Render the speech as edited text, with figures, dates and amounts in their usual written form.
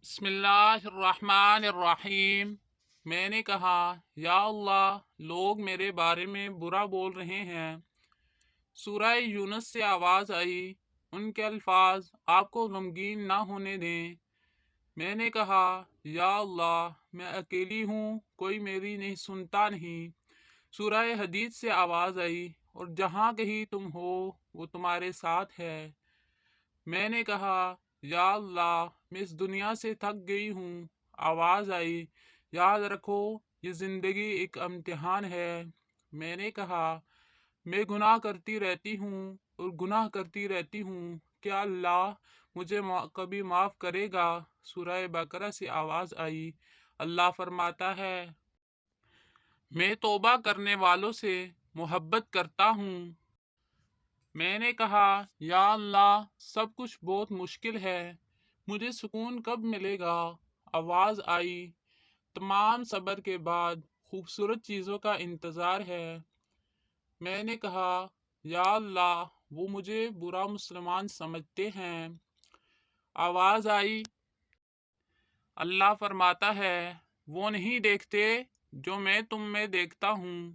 بسم اللہ الرحمن الرحیم۔ میں نے کہا یا اللہ، لوگ میرے بارے میں برا بول رہے ہیں۔ سورہ یونس سے آواز آئی، ان کے الفاظ آپ کو غمگین نہ ہونے دیں۔ میں نے کہا یا اللہ، میں اکیلی ہوں، کوئی میری نہیں سنتا نہیں۔ سورہ حدید سے آواز آئی، اور جہاں کہیں تم ہو وہ تمہارے ساتھ ہے۔ میں نے کہا یا اللہ، میں اس دنیا سے تھک گئی ہوں۔ آواز آئی، یاد رکھو یہ زندگی ایک امتحان ہے۔ میں نے کہا میں گناہ کرتی رہتی ہوں اور گناہ کرتی رہتی ہوں، کیا اللہ مجھے کبھی معاف کرے گا؟ سورہ بقرہ سے آواز آئی، اللہ فرماتا ہے میں توبہ کرنے والوں سے محبت کرتا ہوں۔ میں نے کہا یا اللہ، سب کچھ بہت مشکل ہے، مجھے سکون کب ملے گا؟ آواز آئی، تمام صبر کے بعد خوبصورت چیزوں کا انتظار ہے۔ میں نے کہا یا اللہ، وہ مجھے برا مسلمان سمجھتے ہیں۔ آواز آئی، اللہ فرماتا ہے وہ نہیں دیکھتے جو میں تم میں دیکھتا ہوں۔